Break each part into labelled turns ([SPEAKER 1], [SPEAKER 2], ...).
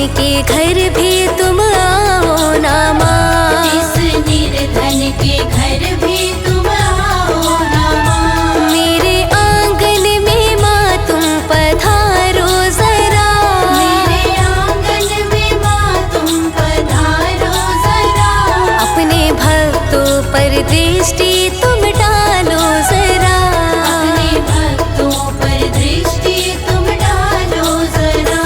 [SPEAKER 1] निर्धन के घर भी तुम आओ ना माँ।
[SPEAKER 2] जिस निर्धन के घर भी तुम आओ ना माँ।
[SPEAKER 1] मेरे आंगन में माँ तुम पधारो जरा।
[SPEAKER 2] मेरे आंगन में माँ तुम पधारो जरा।
[SPEAKER 1] अपने भक्तों पर दृष्टि तुम डालो जरा।
[SPEAKER 2] अपने भक्तों पर दृष्टि तुम डालो जरा।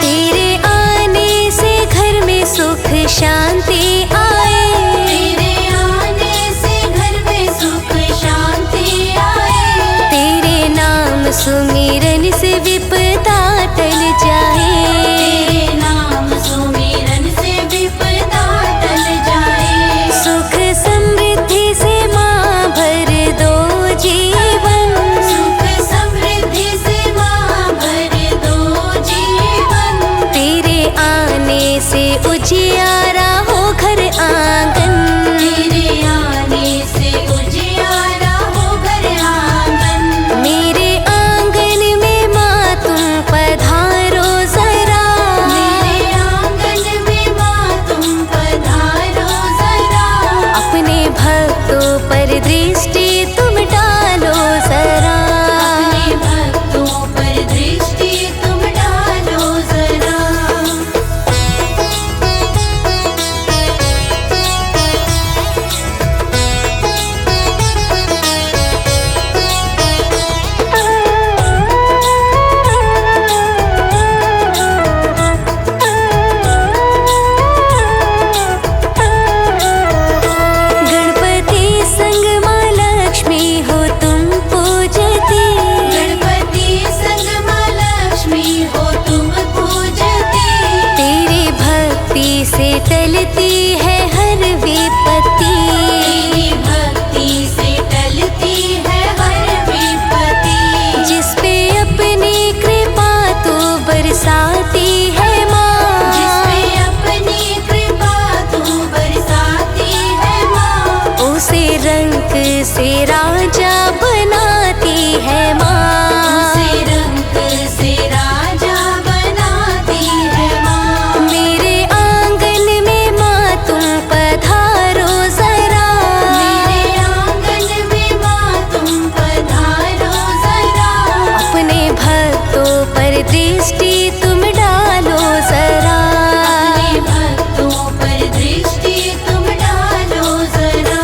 [SPEAKER 1] तेरे आने से घर में सुख शांति आए।
[SPEAKER 2] तेरे आने से घर में सुख शांति आए।
[SPEAKER 1] तेरे नाम सुमिरन से विपदा टल जाए।
[SPEAKER 2] तेरे नाम सुमिरन से विपदा टल जाए।
[SPEAKER 1] सुख समृद्धि से माँ भर दो जीवन।
[SPEAKER 2] सुख समृद्धि से माँ भर दो जीवन।
[SPEAKER 1] तेरे आने से उजियारा हो घर आंगन।
[SPEAKER 2] तेरे आने से उजियारा हो घर आंगन।
[SPEAKER 1] मेरे आंगन में माँ तुम पधारो जरा।
[SPEAKER 2] मेरे आंगन में माँ तुम पधारो जरा।
[SPEAKER 1] अपने भक्तों पर दृष्टि तुम डालो जरा।
[SPEAKER 2] अपने भक्तों पर दृष्टि तुम डालो जरा।
[SPEAKER 1] गणपति संग माँ लक्ष्मी हो तुम पूजती।
[SPEAKER 2] गणपति संग माँ लक्ष्मी हो तुम पूजती।
[SPEAKER 1] तेरी भक्ति से टलती है हर विपत्ति।
[SPEAKER 2] तेरी भक्ति से टलती है हर विपत्ति।
[SPEAKER 1] जिस पे अपनी कृपा तू बरसाती है माँ।
[SPEAKER 2] जिस पे अपनी कृपा तू बरसाती है माँ।
[SPEAKER 1] उसे रंग से राजा बनाती है माँ।
[SPEAKER 2] उसे रंग से राजा बनाती है माँ।
[SPEAKER 1] मेरे आंगन में माँ तुम पधारो जरा।
[SPEAKER 2] मेरे आंगन में माँ तुम पधारो जरा।
[SPEAKER 1] अपने भक्तों पर दृष्टि तुम डालो जरा।
[SPEAKER 2] अपने भक्तों पर दृष्टि तुम डालो जरा।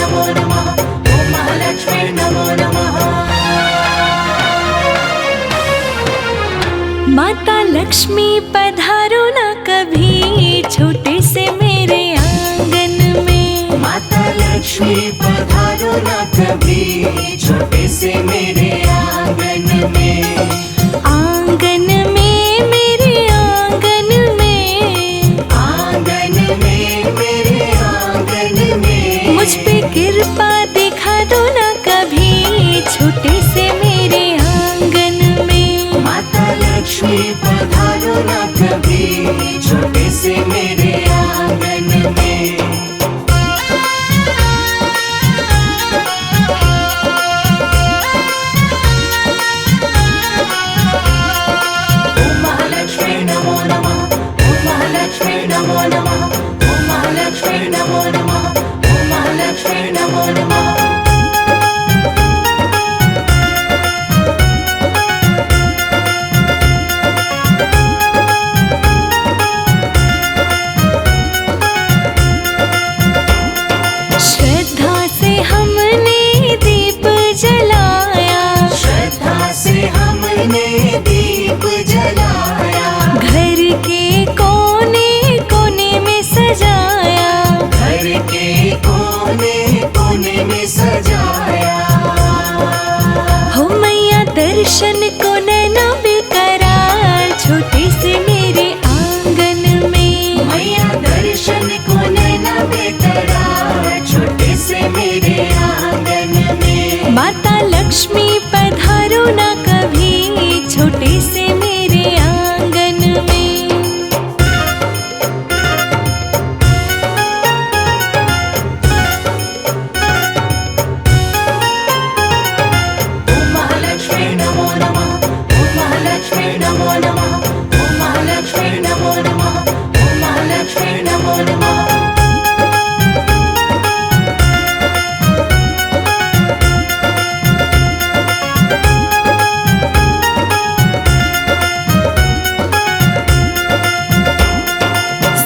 [SPEAKER 2] नमो नमः। ओम महालक्ष्मी नमो नमः।
[SPEAKER 1] माता लक्ष्मी पधारो ना कभी छोटे से मेरे आंगन में।
[SPEAKER 2] माता लक्ष्मी पधारो ना कभी छोटे से मेरे आंगन में।
[SPEAKER 1] आंगन में मेरे आंगन में।
[SPEAKER 2] आंगन में मेरे आंगन में।
[SPEAKER 1] मुझ पे कृपा दिखा दो ना कभी छोटे से मेरे आंगन में।
[SPEAKER 2] माता लक्ष्मी पधारो ना कभी छोटे से मेरे आंगन में। ओम महालक्ष्मी नमो नमः। ओम महालक्ष्मी नमो नमः। ओम महालक्ष्मी नमो नमः। ओम महालक्ष्मी नमो नमः।
[SPEAKER 1] श्रद्धा से हमने दीप जलाया।
[SPEAKER 2] श्रद्धा से हमने दीप जलाया।
[SPEAKER 1] घर के कोने कोने में सजाया।
[SPEAKER 2] घर के कोने कोने में सजाया।
[SPEAKER 1] हो मैया दर्शन को नैना बेकरार छोटे से मेरे आंगन में।
[SPEAKER 2] मैया दर्शन को नैना बेकरार छोटे से मेरे आंगन में।
[SPEAKER 1] माता लक्ष्मी पधारो ना कभी छोटे से मेरे आंगन में।
[SPEAKER 2] ओम महालक्ष्मी नमो नमः। ओम महालक्ष्मी नमो नमः। ओम महालक्ष्मी नमो नमः। ओम महालक्ष्मी नमो नमः।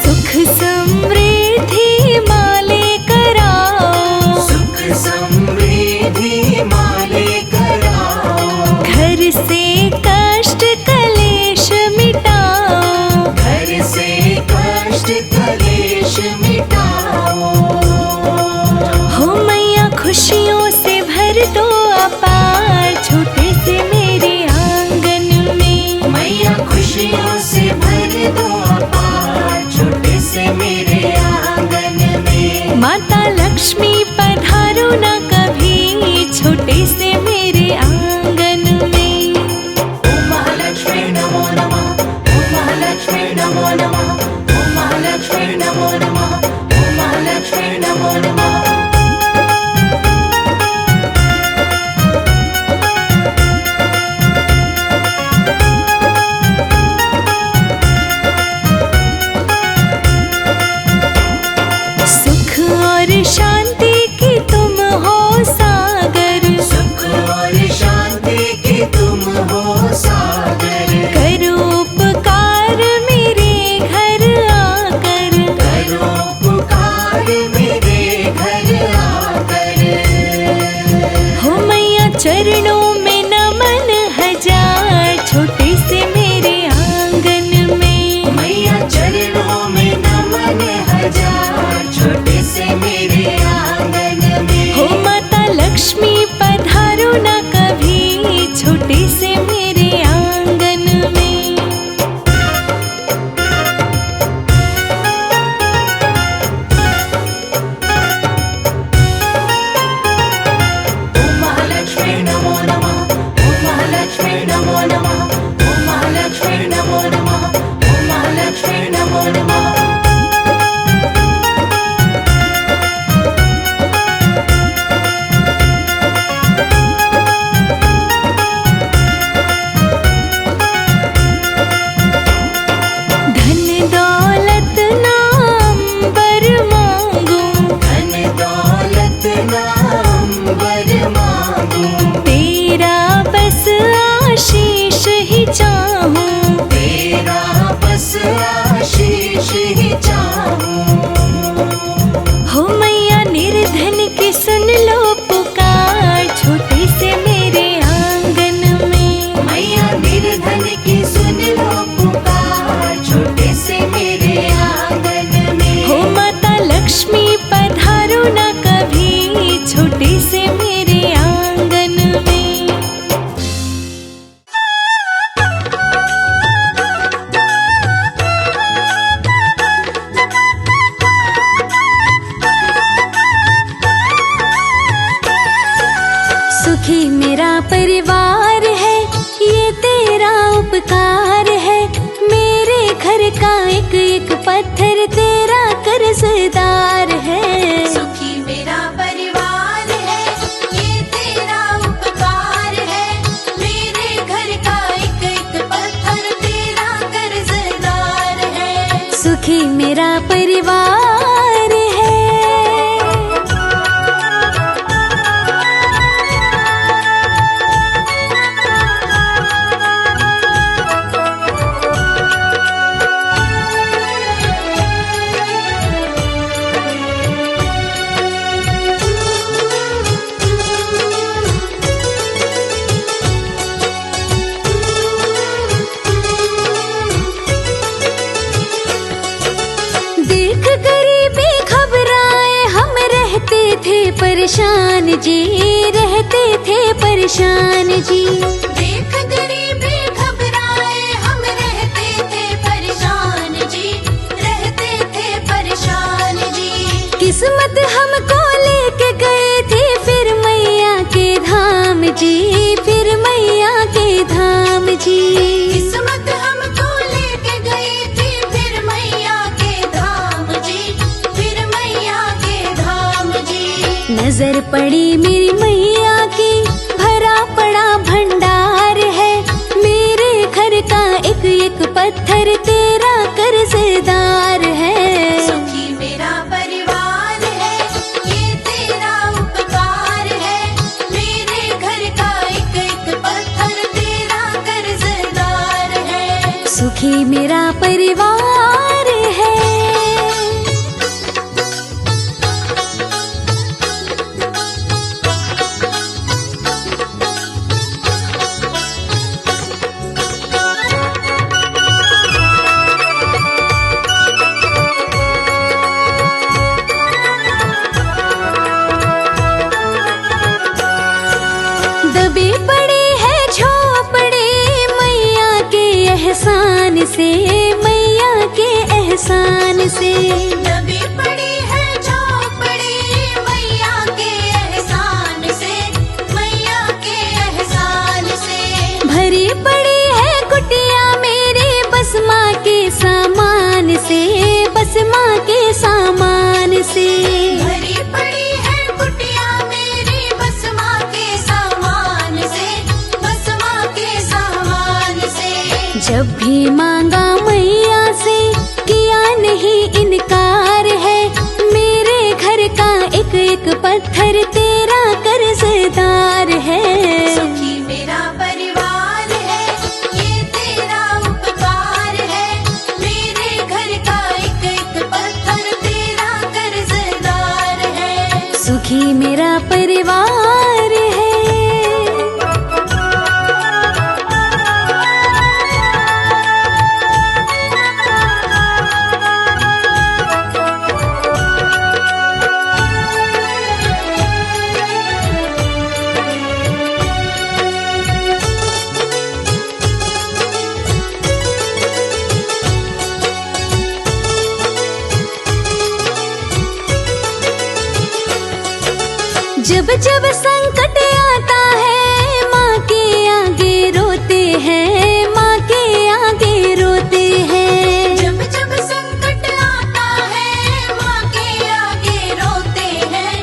[SPEAKER 1] सुख समृद्धि माले कराओ।
[SPEAKER 2] सुख समृद्धि माले कराओ।
[SPEAKER 1] घर से कष्ट कलेश मिटाओ।
[SPEAKER 2] घर से कष्ट कलेश मिटाओ।
[SPEAKER 1] हो मैया खुशियों से भर दो अपार छोटे से मेरे आंगन में।
[SPEAKER 2] मैया खुशियों से भर दो अपार छोटे से मेरे आंगन में।
[SPEAKER 1] माता लक्ष्मी पधारो ना कभी छोटे से मेरे आंगन में।
[SPEAKER 2] ओम महालक्ष्मी नमो नमः। ओम महालक्ष्मी नमो नमः। ओम महालक्ष्मी नमो नमः। ओम महालक्ष्मी नमो नमः।
[SPEAKER 1] सुख और शांति की तुम हो सागर।
[SPEAKER 2] सुख और शांति की तुम हो सागर।
[SPEAKER 1] करो उपकार मेरे घर आकर।
[SPEAKER 2] करो पुकार मेरे घर आकर।
[SPEAKER 1] हो मैया चरणों में नमन हजार छोटे से मेरे आंगन में।
[SPEAKER 2] मैया चरणों में नमन हजार छोटे से मेरे आंगन में।
[SPEAKER 1] हो माता लक्ष्मी पधारो ना कभी छोटे से मेरे आंगन में।
[SPEAKER 2] ओम महालक्ष्मी नमो नमः। ओम महालक्ष्मी नमो नमः। ओम महालक्ष्मी नमो नमः। ओम महालक्ष्मी नमो नमः।
[SPEAKER 1] धन दौलत नाम बर मांगू।
[SPEAKER 2] धन दौलत नाम बर मांगू।
[SPEAKER 1] तेरा बस आशीष ही चाहूं।
[SPEAKER 2] तेरा बस आशीष ही चाहूं।
[SPEAKER 1] हो मैया निर्धन के सुन परिवार है, ये तेरा उपकार है। मेरे घर का एक एक पत्थर तेरा कर्जदार है।
[SPEAKER 2] सुखी मेरा परिवार है, ये तेरा उपकार है। मेरे घर का एक एक पत्थर तेरा कर्जदार है।
[SPEAKER 1] सुखी मेरा परिवार है। देख गरीबी घबराए हम रहते थे परेशान जी, रहते थे परेशान जी।
[SPEAKER 2] देख गरीबी घबराए हम रहते थे परेशान जी, रहते थे परेशान जी।
[SPEAKER 1] किस्मत हमको लेके गए थे फिर मैया के धाम जी, फिर मैया के धाम जी।
[SPEAKER 2] किस्मत हमको लेके गई थी फिर मैया के धाम जी, फिर मैया के धाम जी।
[SPEAKER 1] नजर पड़ी मेरी मैया की, भरा पड़ा भंडार है। मेरे घर का एक एक पत्थर तेरा कर्जदार है।
[SPEAKER 2] सुखी मेरा परिवार है, ये तेरा उपकार है। मेरे घर का एक एक पत्थर तेरा कर्जदार है।
[SPEAKER 1] सुखी मेरा परिवार है। दबी पड़ी है झोपड़ी मैया के एहसान से, मैया के एहसान से।
[SPEAKER 2] दबी पड़ी है झोपड़ी मैया के एहसान से, मैया के एहसान से।
[SPEAKER 1] भरी पड़ी है कुटिया मेरी बस माँ के सामान से, बस माँ के सामान से।
[SPEAKER 2] भरी पड़ी है कुटिया मेरी बस माँ के सामान से, बस माँ के सामान से।
[SPEAKER 1] जब भी मांगा मैया से किया नहीं इनकार है। मेरे घर का एक एक पत्थर तेरा कर्जदार है।
[SPEAKER 2] सुखी मेरा परिवार है, ये तेरा उपकार है। मेरे घर का एक एक पत्थर तेरा कर्जदार है।
[SPEAKER 1] सुखी मेरा परिवार है। जब जब संकट आता है माँ के आगे रोते हैं, माँ के आगे रोते हैं।
[SPEAKER 2] जब जब संकट आता है माँ के आगे रोते हैं,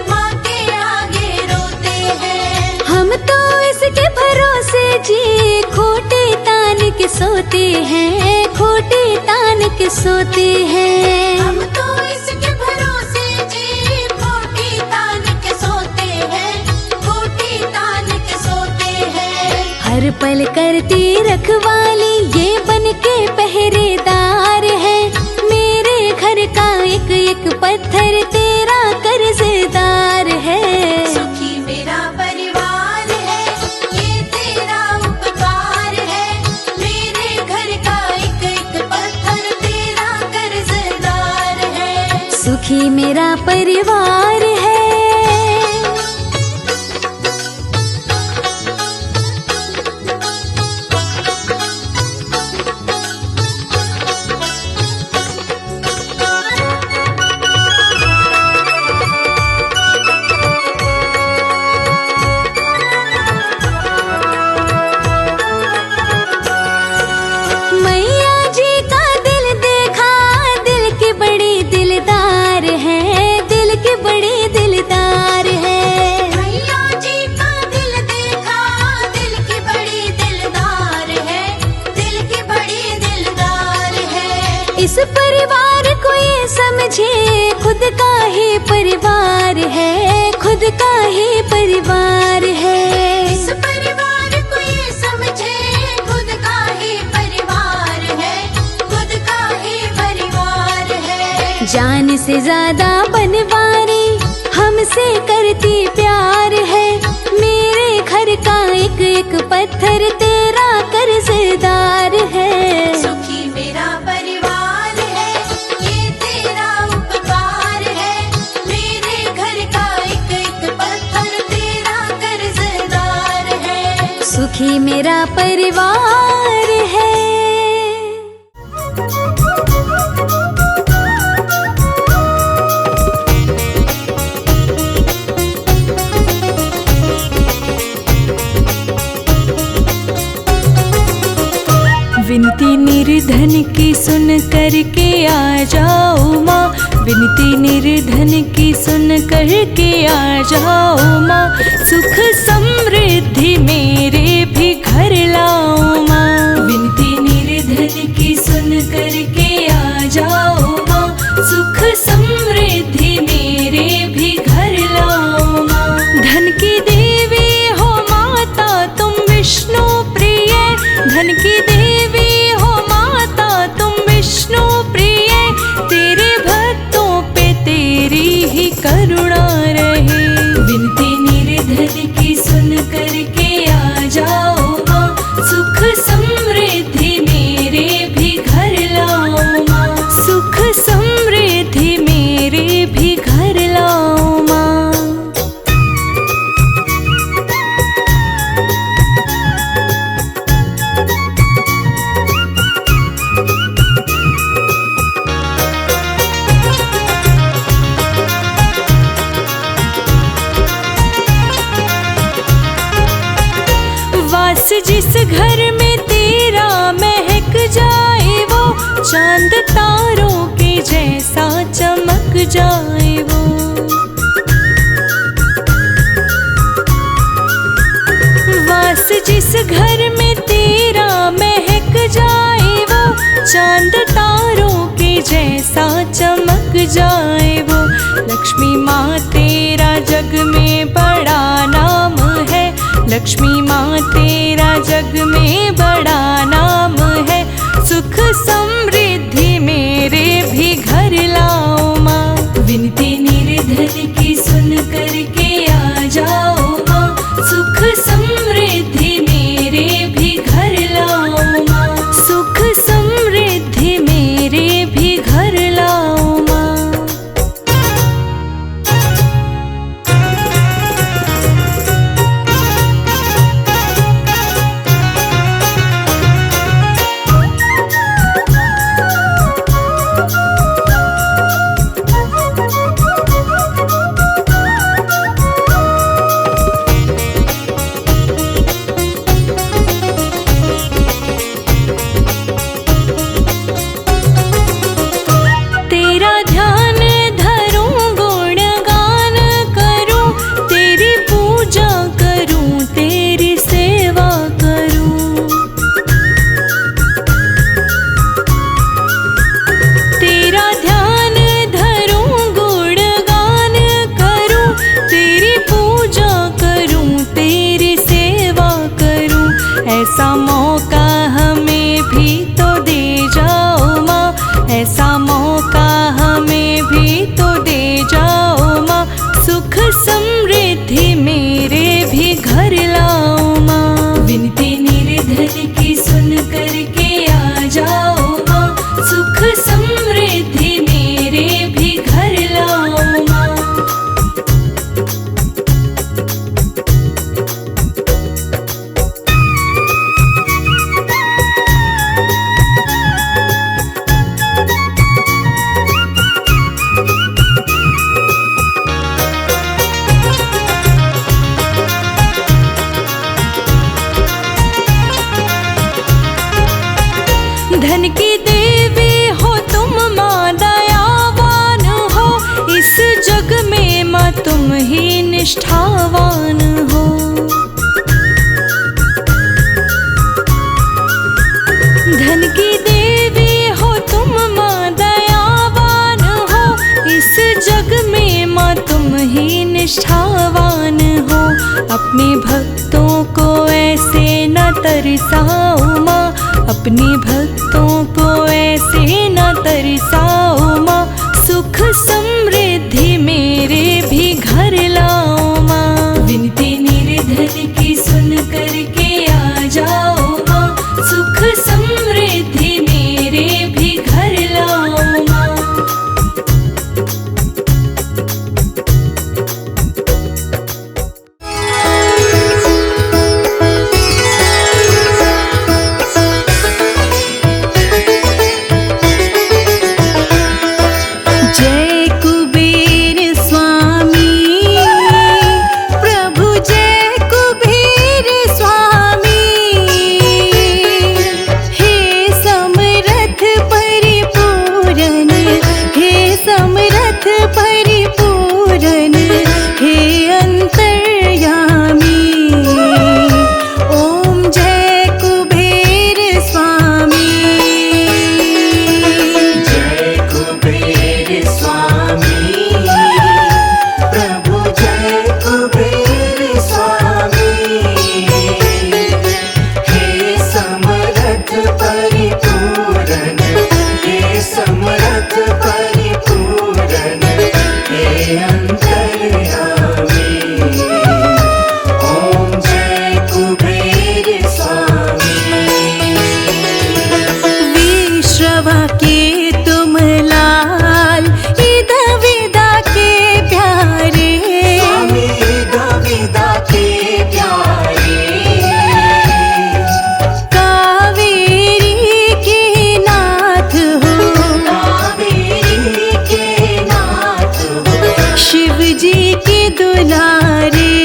[SPEAKER 2] माँ के आगे रोते हैं।
[SPEAKER 1] हम तो इसके भरोसे जी खोटे तान के सोते हैं, खोटे तान के सोते हैं।
[SPEAKER 2] हम तो इसके भरोसे जी खोटी तान के सोते हैं, खोटी तान के सोते हैं।
[SPEAKER 1] हर पल करती रखवाली ये बन के पहरेदार है। मेरे घर का एक एक पत्थर तेरा कर्जदार है।
[SPEAKER 2] सुखी मेरा परिवार है, ये तेरा उपकार है। मेरे घर का एक एक पत्थर तेरा कर्जदार है।
[SPEAKER 1] सुखी मेरा परिवार है। ही परिवार है।
[SPEAKER 2] इस परिवार को ये समझे खुद का ही परिवार है, खुद का ही परिवार है।
[SPEAKER 1] जान से ज्यादा बनवारी हमसे करती प्यार है। मेरे घर का एक एक पत्थर तेरा कर्जदार है।
[SPEAKER 2] सुखी मेरा परिवार है, ये तेरा उपकार है। मेरे घर का एक एक पत्थर तेरा कर्जदार है।
[SPEAKER 1] सुखी मेरा परिवार है। विनती निर्धन की सुन करके आ जाओ माँ, विनती निर्धन की सुन करके आ जाओ माँ। सुख समृद्धि मेरे भी घर लाओ माँ, विनती निर्धन की सुन करके आ जाओ माँ। सुख समृद्धि मेरे भी घर लाओ माँ। धन की देवी हो माता तुम विष्णु प्रिय, धन की देवी हो माता तुम विष्णु प्रिय। तेरे भक्तों पे तेरी ही करुणा रहे। विनती निर्धन की सुन करके आ जाओ माँ। सुख समृद्धि मेरे भी घर लाओ माँ, सुख समृद्धि मेरे भी घर लाओ माँ। जिस घर में तेरा महक जाए वो, चांद तारों के जैसा चमक जाए वो। वास जिस घर में तेरा महक जाए वो, चांद तारों के जैसा चमक जाए वो। लक्ष्मी माँ तेरा जग में बड़ा नाम है, लक्ष्मी माँ तेरा जग में बड़ा नाम है। सुख समृद्धि मेरे भी घर लाओ माँ, विनती निर्धन की सुन करके आ जाओ माँ। सुख समृद्धि मेरे भी घर लाओ माँ, सुख समृद्धि मेरे भी घर लाओ माँ। ऐसा मौका हमें भी तो दे जाओ माँ, ऐसा मौका हमें भी तो दे जाओ माँ। सुख समृद्धि मेरे भी घर लाओ माँ, विनती निर्धन की सुन करके आ जाओ माँ। सुख समृद्धि मेरे भी घर लाओ माँ। धन की देवी हो तुम माँ दयावान हो, इस जग में माँ तुम ही निष्ठावान हो। धन की देवी हो तुम माँ दयावान हो, इस जग में माँ तुम ही निष्ठावान
[SPEAKER 3] अपने भक्तों को ऐसे न तरसाओ माँ, अपने भक्तों को ऐसे न तरसाओ माँ, सुख समृद्धि मेरे भी घर लाओ माँ। विनती निर्धन की सुन करके आ जाओ माँ, सुख समृद्धि मेरे भी घर लाओ माँ। जय कुबेर स्वामी, प्रभु जय कुबेर स्वामी, हे समरथ परिपूरन, हे समरथ परिपूरन, हे अंतर्यामी। ओम जय कुबेर स्वामी।
[SPEAKER 2] जय कुबेर स्वामी, प्रभु जय कुबेर स्वामी, हे समरथ परिपूरन, हे समरथ परिपूरन, हे अंतर्यामी। ओम जय कुबेर स्वामी।
[SPEAKER 3] विश्रवा के तुम लाल, इद विदा के प्यारे,
[SPEAKER 2] स्वामी गोविंदा के प्यारे,
[SPEAKER 3] कावेरी के नाथ हो,
[SPEAKER 2] कावेरी के नाथ हो,
[SPEAKER 3] शिव जी के दुलारे।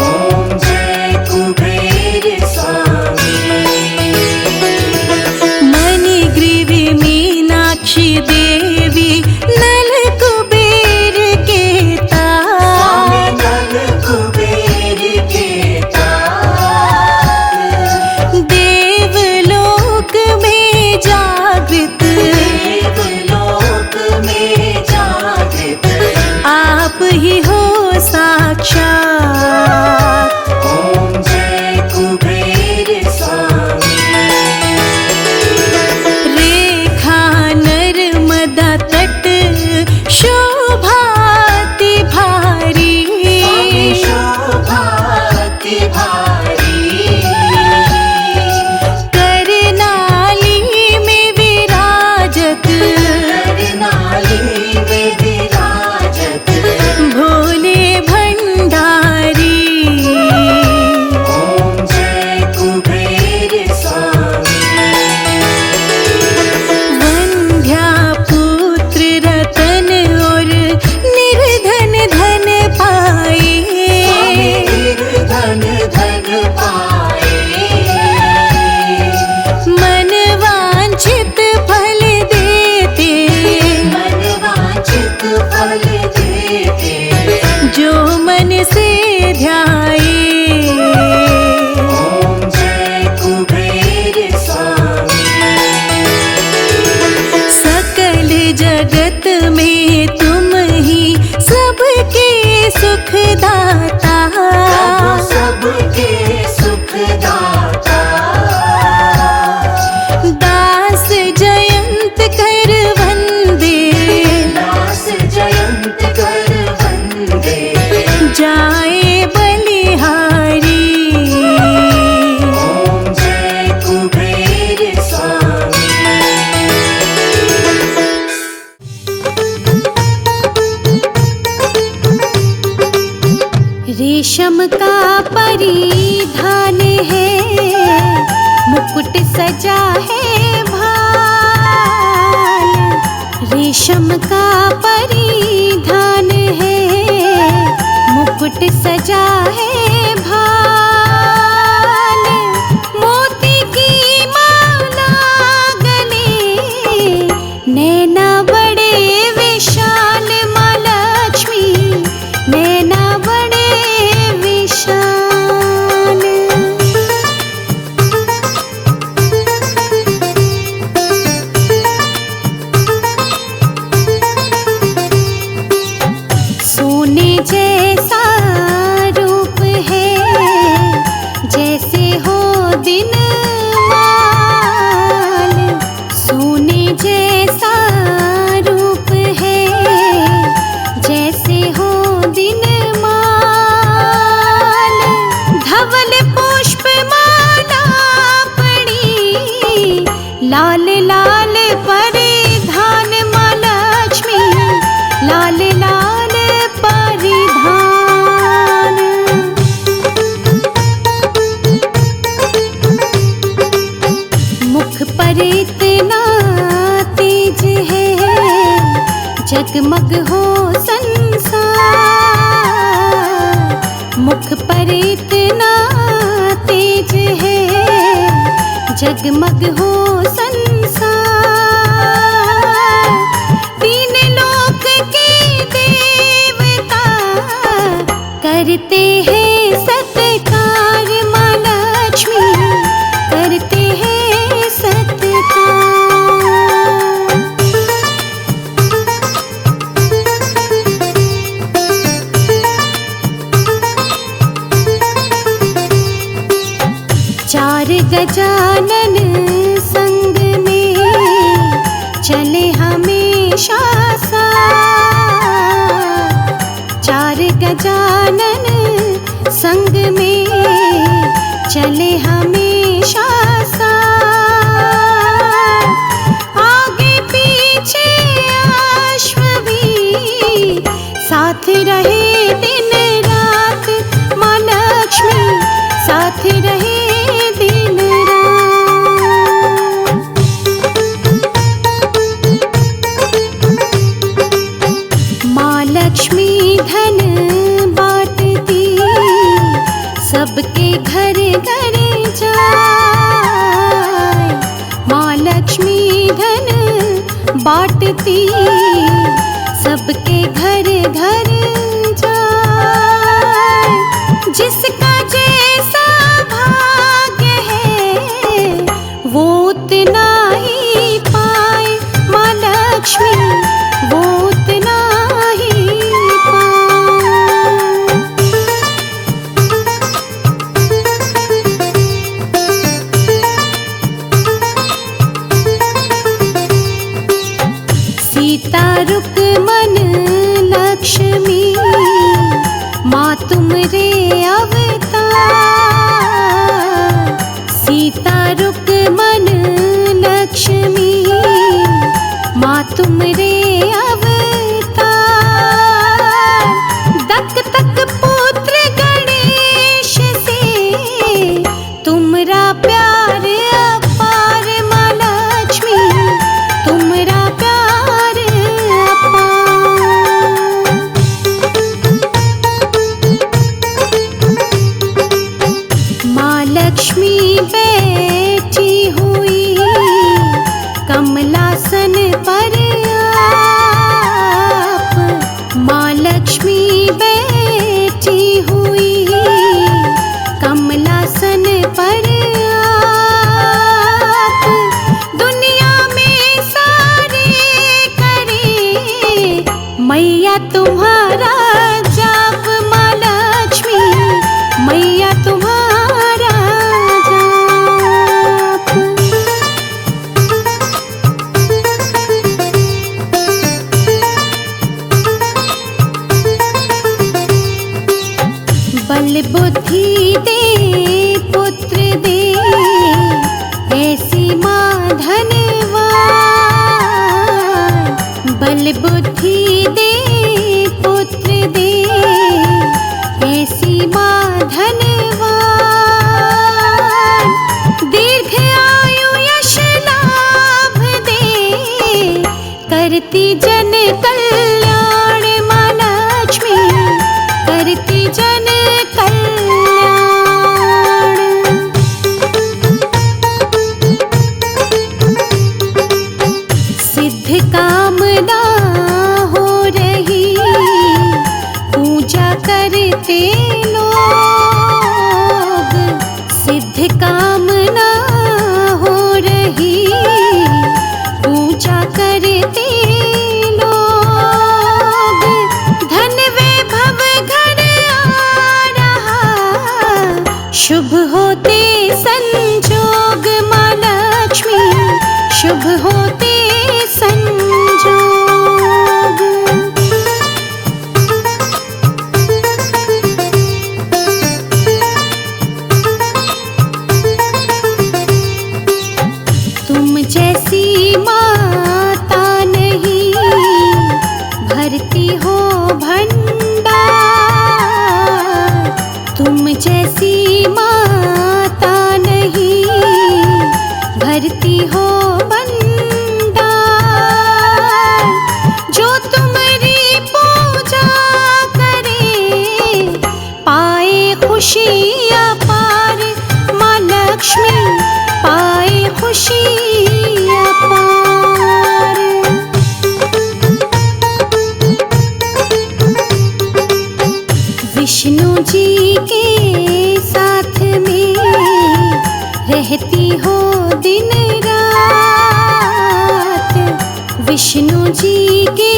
[SPEAKER 2] ओम जय कुबेर स्वामी।
[SPEAKER 3] मणिग्रीवी मीनाक्षी देवी, नल कुबेर के
[SPEAKER 2] स्वामी
[SPEAKER 3] तार,
[SPEAKER 2] नल कुबेर के तार,
[SPEAKER 3] देवलोक में जागृत,
[SPEAKER 2] देवलोक में जागृत,
[SPEAKER 3] आप ही हो साक्षात।
[SPEAKER 2] ओम जय कुबेर स्वामी।
[SPEAKER 3] रेखा नर्मदा तट, शोभाति भारी,
[SPEAKER 2] स्वामी शोभाति भारी,
[SPEAKER 3] करनाली में विराजत,
[SPEAKER 2] करनाली में विराजत,
[SPEAKER 3] भोले भंडारी।
[SPEAKER 2] ओम जय कुबेर स्वामी।
[SPEAKER 3] वंध्या पुत्र रतन और निर्धन धन पाए,
[SPEAKER 2] धन धन पाए,
[SPEAKER 3] मन वांछित फल देते,
[SPEAKER 2] मनवांछित फल देते,
[SPEAKER 3] जो मन से ध्याए।
[SPEAKER 2] ओम जय कुबेर स्वामी।
[SPEAKER 3] सकल जगत में तुम ही सबके सुखदाता,
[SPEAKER 2] प्रभु सबके सुखदाता,
[SPEAKER 3] दास जयंत कर वंदे,
[SPEAKER 2] दास जयंत कर वंदे,
[SPEAKER 3] जाए बलिहारी।
[SPEAKER 2] ओम जय कुबेर स्वामी।
[SPEAKER 1] रेशम का परिधान है, मुकुट सजा है भाल। रेशम का परिधान है, मुकुट सजा है भाल। मोती की माला गले, नैना बड़े विशाल, माँ लक्ष्मी नैना बड़े विशाल। सोने जैसा रूप जगमग हो संसार, मुख पर इतना तेज है, जगमग हो संसार। तीन लोक के देवता करते हैं सत्कार, माँ लक्ष्मी करते हैं सत्कार। चार गजानन संग में चले हमेशा साथ, चार गजानन संग में चले हमेशा साथ। आगे पीछे अश्व भी साथ रहे दिन रात, माँ लक्ष्मी साथ रहे दिन रात। माँ लक्ष्मी धन बांटती, सबके घर घर जाए। माँ लक्ष्मी धन बांटती, सबके घर घर जाए। जिसका जैसा भाग्य है वो उतना ही पाए, माँ लक्ष्मी वो उतना ही पाए। सीता रुक्मन लक्ष्मी माँ तुमरे अवतार। सीता रुक्मन लक्ष्मी माँ तुमरे अवतार। दक तक पुत्र गणेश से तुमरा प्यार अपार, माँ लक्ष्मी तुमरा प्यार अपार। माँ लक्ष्मी बैठी हुई कमलासन पर आप, माँ लक्ष्मी बैठी हुई कमलासन पर आप। दुनिया में सारे करे मैया तुम्हारा जाप, माँ लक्ष्मी मैया तुम्हारा जाप। बल बुद्धि दे पुत्र दे, ऐसी माँ धनवान। बल बुद्धि दे पुत्र दे, ऐसी माँ धनवान। दीर्घ आयु यश लाभ दे, करती जन कल्याण, माँ लक्ष्मी करती जन कल्याण। सिद्ध कामना हो रही, पूजा करते लोग। सिद्ध कामना हो रही, पूजा करते लोग। धन वैभव घर आ रहा, शुभ होते संजोग, माँ लक्ष्मी शुभ होते संजोग। तुम जैसी माता नहीं, भरती हो भंडार। तुम जैसी माता विष्णु जी के साथ में रहती हो दिन रात, विष्णु जी के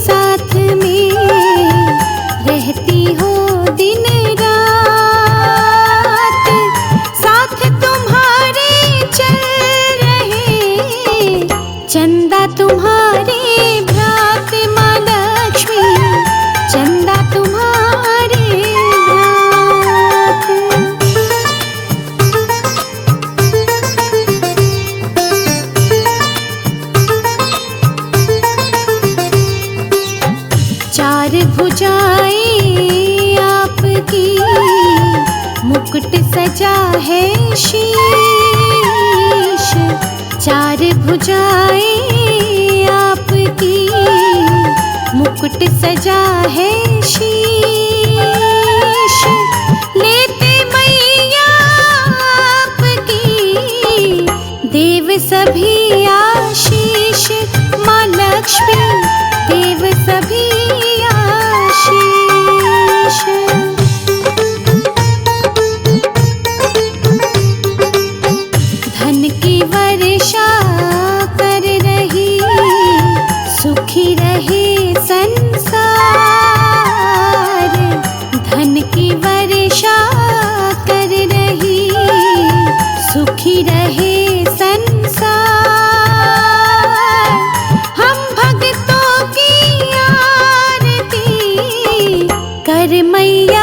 [SPEAKER 1] साथ में रहती हो दिन रात, साथ तुम्हारे चल रहे चंदा तुम्हारे भ्रात माँ लक्ष्मी, चंदा तुम्हारे भ्रात। चार भुजाएं आपकी, मुकुट सजा है शीश, चार भुजाएं आपकी, मुकुट सजा है शीश, लेते मैया आपकी देव सभी आशीष, माँ लक्ष्मी देव सभी आशीष। धन की वर्षा कर रही, सुखी रहे संसार, धन की वर्षा कर रही, सुखी रहे संसार, हम भक्तों की आरती कर मैया